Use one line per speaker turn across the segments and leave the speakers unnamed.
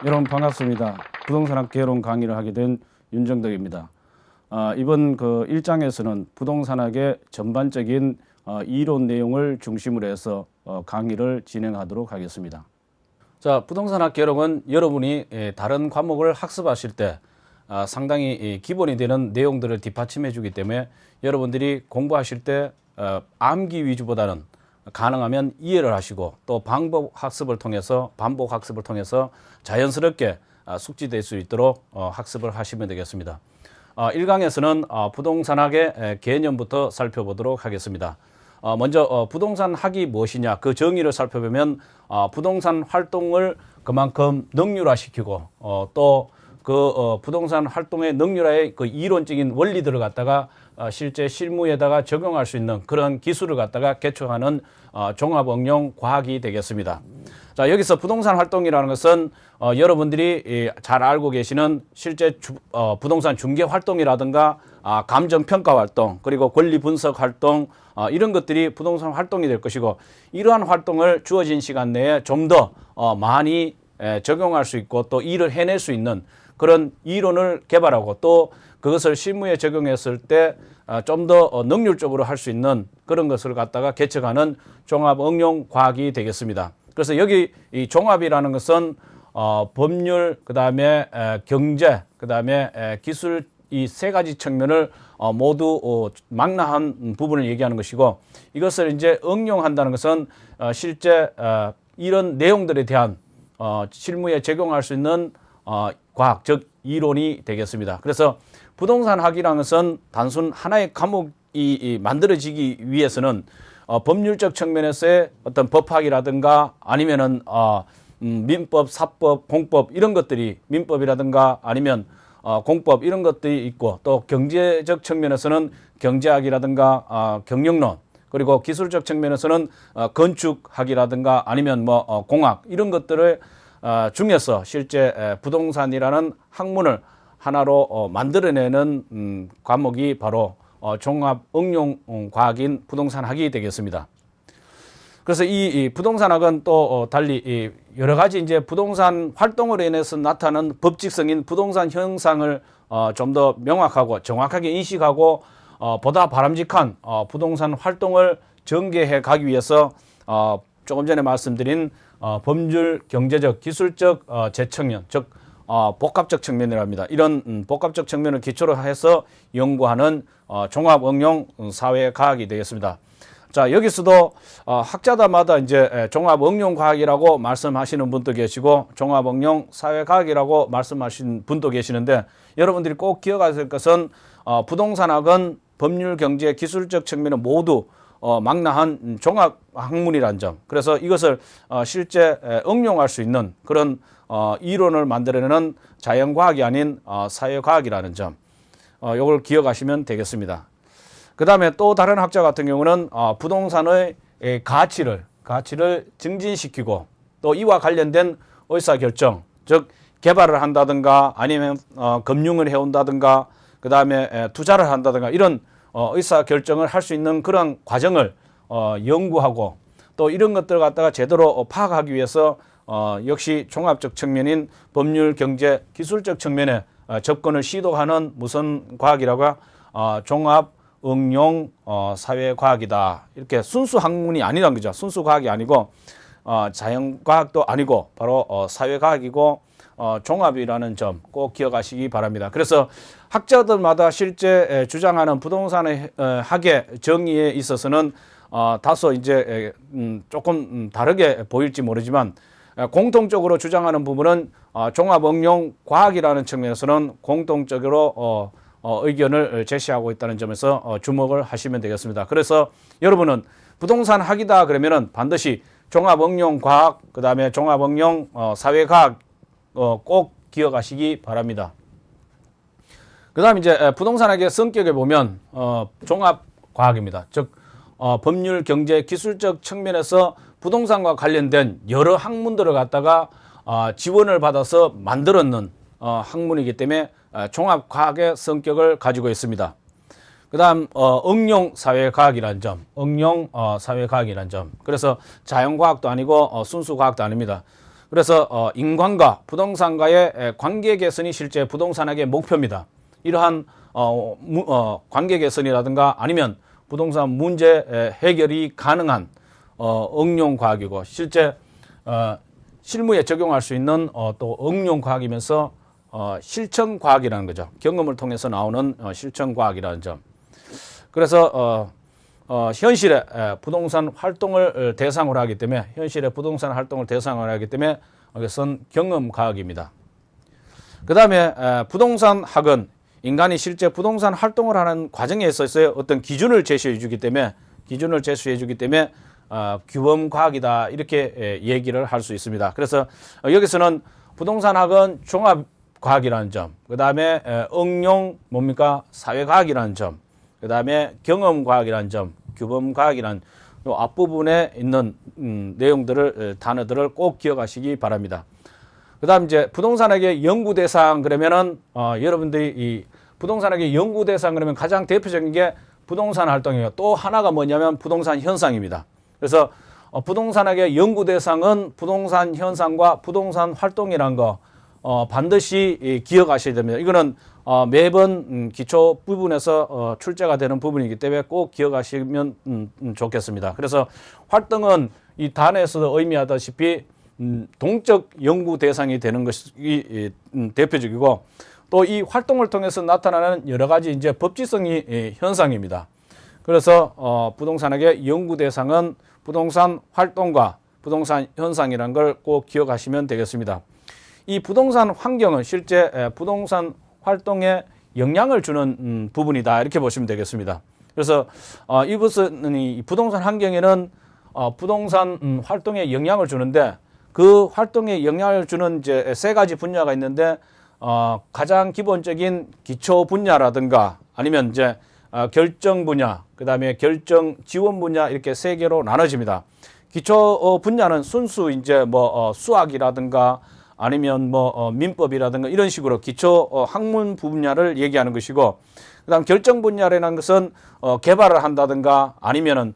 여러분 반갑습니다. 부동산학 개론 강의를 하게 된 윤정덕입니다. 이번 그 1장에서는 부동산학의 전반적인 이론 내용을 중심으로 해서 강의를 진행하도록 하겠습니다. 자, 부동산학 개론은 여러분이 다른 과목을 학습하실 때 상당히 기본이 되는 내용들을 뒷받침해 주기 때문에 여러분들이 공부하실 때 암기 위주보다는 가능하면 이해를 하시고 또 반복 학습을 통해서 자연스럽게 숙지될 수 있도록 학습을 하시면 되겠습니다. 1강에서는 부동산학의 개념부터 살펴보도록 하겠습니다. 먼저 부동산학이 무엇이냐 그 정의를 살펴보면 부동산 활동을 그만큼 능률화시키고 또 그 부동산 활동의 능률화의 그 이론적인 원리들을 갖다가 실제 실무에다가 적용할 수 있는 그런 기술을 갖다가 개척하는 종합응용 과학이 되겠습니다. 자, 여기서 부동산 활동이라는 것은 여러분들이 잘 알고 계시는 실제 부동산 중개 활동이라든가 감정 평가 활동 그리고 권리 분석 활동 이런 것들이 부동산 활동이 될 것이고 이러한 활동을 주어진 시간 내에 좀 더 많이 적용할 수 있고 또 일을 해낼 수 있는 그런 이론을 개발하고 또 그것을 실무에 적용했을 때 좀 더 능률적으로 할 수 있는 그런 것을 갖다가 개척하는 종합 응용 과학이 되겠습니다. 그래서 여기 이 종합이라는 것은 법률, 그다음에 경제, 그다음에 기술 이 세 가지 측면을 모두 망라한 부분을 얘기하는 것이고 이것을 이제 응용한다는 것은 실제 이런 내용들에 대한 실무에 적용할 수 있는 과학, 즉 이론이 되겠습니다. 그래서 부동산학이라는 것은 단순 하나의 과목이 만들어지기 위해서는 법률적 측면에서의 어떤 법학이라든가 아니면은 민법, 사법, 공법 이런 것들이 민법이라든가 아니면 공법 이런 것들이 있고 또 경제적 측면에서는 경제학이라든가 경영론 그리고 기술적 측면에서는 건축학이라든가 아니면 뭐 공학 이런 것들을 중에서 실제 부동산이라는 학문을 하나로 만들어내는 과목이 바로 종합 응용 과학인 부동산학이 되겠습니다. 그래서 이 부동산학은 또 달리 여러 가지 이제 부동산 활동으로 인해서 나타나는 법칙성인 부동산 현상을 좀 더 명확하고 정확하게 인식하고 보다 바람직한 부동산 활동을 전개해 가기 위해서 조금 전에 말씀드린 법률, 경제적, 기술적 재측면, 즉 복합적 측면이랍니다. 이런 복합적 측면을 기초로 해서 연구하는 종합 응용 사회과학이 되겠습니다. 자, 여기서도 학자들마다 이제 종합 응용 과학이라고 말씀하시는 분도 계시고 종합 응용 사회과학이라고 말씀하시는 분도 계시는데 여러분들이 꼭 기억하셔야 될 것은 부동산학은 법률, 경제, 기술적 측면을 모두 망라한 종합 학문이라는 점. 그래서 이것을 실제 응용할 수 있는 그런 이론을 만들어내는 자연과학이 아닌 사회과학이라는 점. 이걸 기억하시면 되겠습니다. 그 다음에 또 다른 학자 같은 경우는 부동산의 가치를 증진시키고 또 이와 관련된 의사결정, 즉 개발을 한다든가 아니면 금융을 해온다든가 그 다음에 투자를 한다든가 이런 의사결정을 할 수 있는 그런 과정을 연구하고 또 이런 것들을 갖다가 제대로 파악하기 위해서 역시 종합적 측면인 법률, 경제, 기술적 측면에 접근을 시도하는 무슨 과학이라고 종합 응용 사회과학이다. 이렇게 순수 학문이 아니란 거죠. 순수 과학이 아니고 자연과학도 아니고 바로 사회과학이고 종합이라는 점 꼭 기억하시기 바랍니다. 그래서 학자들마다 실제 주장하는 부동산의 학의 정의에 있어서는 다소 이제 조금 다르게 보일지 모르지만 공통적으로 주장하는 부분은 종합응용 과학이라는 측면에서는 공통적으로 의견을 제시하고 있다는 점에서 주목을 하시면 되겠습니다. 그래서 여러분은 부동산 학이다 그러면은 반드시 종합응용 과학, 그 다음에 종합응용 사회과학 꼭 기억하시기 바랍니다. 그 다음 이제 부동산학의 성격에 보면 종합과학입니다. 즉 법률, 경제, 기술적 측면에서 부동산과 관련된 여러 학문들을 갖다가 지원을 받아서 만들었는 학문이기 때문에 종합과학의 성격을 가지고 있습니다. 그 다음 응용사회과학이라는 점, 응용사회과학이라는 점. 그래서 자연과학도 아니고 순수과학도 아닙니다. 그래서 인간과 부동산과의 관계 개선이 실제 부동산학의 목표입니다. 이러한 관계 개선이라든가 아니면 부동산 문제 해결이 가능한 응용 과학이고 실제 실무에 적용할 수 있는 또 응용 과학이면서 실천 과학이라는 거죠. 경험을 통해서 나오는 실천 과학이라는 점. 그래서 현실의 부동산 활동을 대상으로 하기 때문에 현실의 부동산 활동을 대상으로 하기 때문에 이것은 경험 과학입니다. 그 다음에 부동산 학은 인간이 실제 부동산 활동을 하는 과정에 있어서 어떤 기준을 제시해 주기 때문에 규범 과학이다 이렇게 얘기를 할 수 있습니다. 그래서 여기서는 부동산학은 종합 과학이라는 점, 그 다음에 응용 사회 과학이라는 점, 그 다음에 경험 과학이라는 점, 규범 과학이라는 요 앞부분에 있는 단어들을 꼭 기억하시기 바랍니다. 그 다음 이제 부동산학의 연구 대상 그러면은 여러분들이 이 부동산학의 연구 대상 그러면 가장 대표적인 게 부동산 활동이에요. 또 하나가 뭐냐면 부동산 현상입니다. 그래서 부동산학의 연구 대상은 부동산 현상과 부동산 활동이라는 거 반드시 기억하셔야 됩니다. 이거는 매번 기초 부분에서 출제가 되는 부분이기 때문에 꼭 기억하시면 좋겠습니다. 그래서 활동은 이 단어에서도 의미하다시피 동적 연구 대상이 되는 것이 대표적이고 또 이 활동을 통해서 나타나는 여러 가지 이제 법지성이 현상입니다. 그래서 부동산학의 연구 대상은 부동산 활동과 부동산 현상이라는 걸 꼭 기억하시면 되겠습니다. 이 부동산 환경은 실제 부동산 활동에 영향을 주는 부분이다 이렇게 보시면 되겠습니다. 그래서 이것은 이 부동산 환경에는 부동산 활동에 영향을 주는데 그 활동에 영향을 주는 이제 세 가지 분야가 있는데 가장 기본적인 기초 분야라든가 아니면 이제 결정 분야, 그 다음에 결정 지원 분야 이렇게 세 개로 나눠집니다. 기초 분야는 순수 이제 수학이라든가 아니면 민법이라든가 이런 식으로 기초 학문 분야를 얘기하는 것이고, 그다음 결정 분야라는 것은 개발을 한다든가 아니면은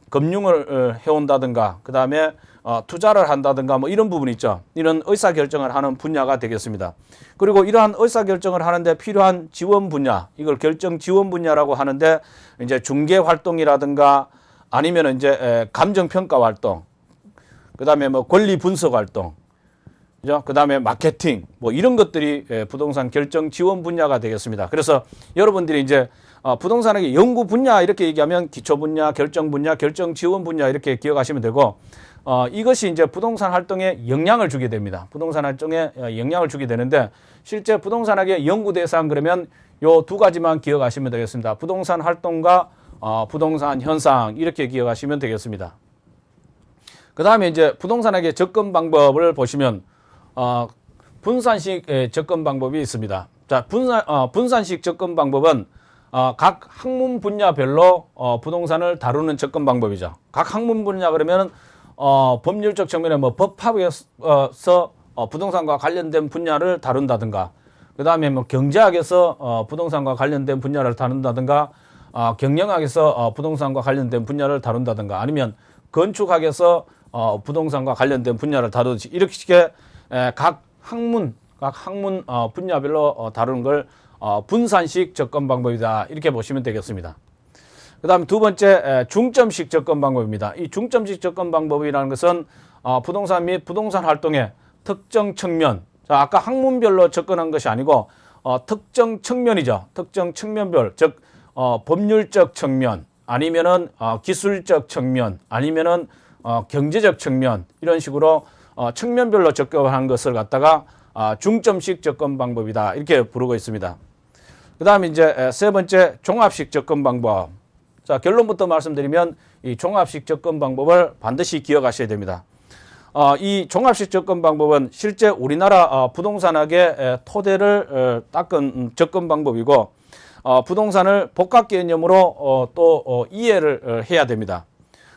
금융을 해온다든가 그다음에 투자를 한다든가 이런 부분이 있죠. 이런 의사결정을 하는 분야가 되겠습니다. 그리고 이러한 의사결정을 하는데 필요한 지원 분야, 이걸 결정 지원 분야라고 하는데 이제 중개 활동이라든가 아니면 이제 감정평가 활동, 그다음에 권리 분석 활동, 그다음에 마케팅 이런 것들이 부동산 결정 지원 분야가 되겠습니다. 그래서 여러분들이 이제 부동산의 연구 분야 이렇게 얘기하면 기초 분야, 결정 분야, 결정 지원 분야 이렇게 기억하시면 되고 이것이 이제 부동산 활동에 영향을 주게 됩니다. 부동산 활동에 영향을 주게 되는데 실제 부동산학의 연구 대상 그러면 요 두 가지만 기억하시면 되겠습니다. 부동산 활동과 부동산 현상 이렇게 기억하시면 되겠습니다. 그다음에 이제 부동산학의 접근 방법을 보시면 분산식 접근 방법이 있습니다. 자, 분산식 접근 방법은 각 학문 분야별로 부동산을 다루는 접근 방법이죠. 각 학문 분야 그러면 법률적 측면에 법학에서 부동산과 관련된 분야를 다룬다든가, 그 다음에 경제학에서 부동산과 관련된 분야를 다룬다든가, 경영학에서 부동산과 관련된 분야를 다룬다든가, 아니면 건축학에서 부동산과 관련된 분야를 다루듯이 이렇게 각 학문 분야별로 다루는 걸 분산식 접근 방법이다 이렇게 보시면 되겠습니다. 그 다음 두 번째 중점식 접근 방법입니다. 이 중점식 접근 방법이라는 것은 부동산 및 부동산 활동의 특정 측면, 자, 아까 학문별로 접근한 것이 아니고 특정 측면이죠. 특정 측면별, 즉 법률적 측면 아니면은 기술적 측면 아니면은 경제적 측면 이런 식으로 측면별로 접근한 것을 갖다가 중점식 접근 방법이다 이렇게 부르고 있습니다. 그 다음에 이제 세 번째 종합식 접근 방법. 자, 결론부터 말씀드리면 이 종합식 접근 방법을 반드시 기억하셔야 됩니다. 이 종합식 접근 방법은 실제 우리나라 부동산학의 토대를 닦은 접근 방법이고 부동산을 복합 개념으로 또 이해를 해야 됩니다.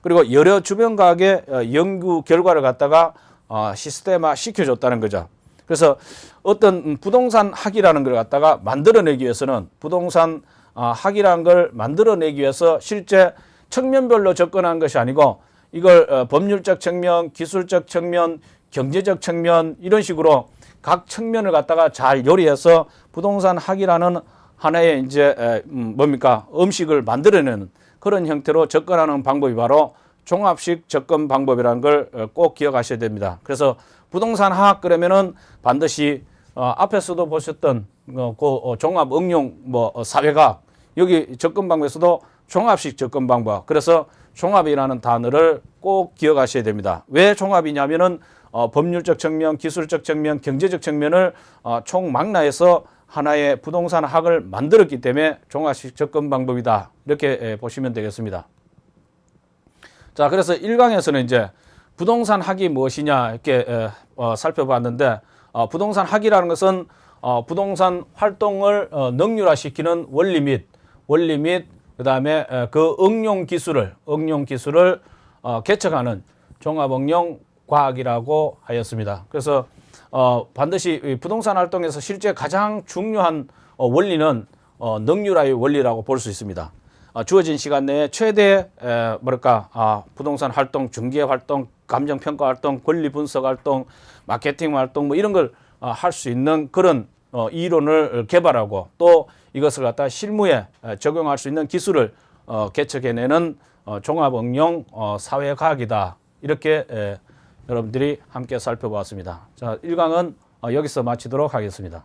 그리고 여러 주변과학의 연구 결과를 갖다가 시스템화 시켜줬다는 거죠. 그래서 어떤 부동산 학이라는 걸 갖다가 만들어내기 위해서는 부동산 학이라는 걸 만들어내기 위해서 실제 측면별로 접근한 것이 아니고 이걸 법률적 측면, 기술적 측면, 경제적 측면 이런 식으로 각 측면을 갖다가 잘 요리해서 부동산 학이라는 하나의 이제 뭡니까 음식을 만들어내는 그런 형태로 접근하는 방법이 바로 종합식 접근 방법이라는 걸 꼭 기억하셔야 됩니다. 그래서 부동산 학학 그러면은 반드시 앞에서도 보셨던 그 종합 응용 사회과학 여기 접근 방법에서도 종합식 접근 방법. 그래서 종합이라는 단어를 꼭 기억하셔야 됩니다. 왜 종합이냐면은 법률적 측면, 기술적 측면, 경제적 측면을 총망라해서 하나의 부동산 학을 만들었기 때문에 종합식 접근 방법이다. 이렇게 보시면 되겠습니다. 자, 그래서 1강에서는 이제 부동산 학이 무엇이냐 이렇게 살펴봤는데 부동산 학이라는 것은 부동산 활동을 능률화시키는 원리 및 그다음에 그 응용 기술을 개척하는 종합 응용 과학이라고 하였습니다. 그래서 반드시 부동산 활동에서 실제 가장 중요한 원리는 능률화의 원리라고 볼 수 있습니다. 주어진 시간 내에 최대 부동산 활동, 중개 활동, 감정 평가 활동, 권리 분석 활동, 마케팅 활동 뭐 이런 걸 할 수 있는 그런 이론을 개발하고 또 이것을 갖다 실무에 적용할 수 있는 기술을 개척해내는 종합 응용 사회과학이다. 이렇게 여러분들이 함께 살펴보았습니다. 자, 1강은 여기서 마치도록 하겠습니다.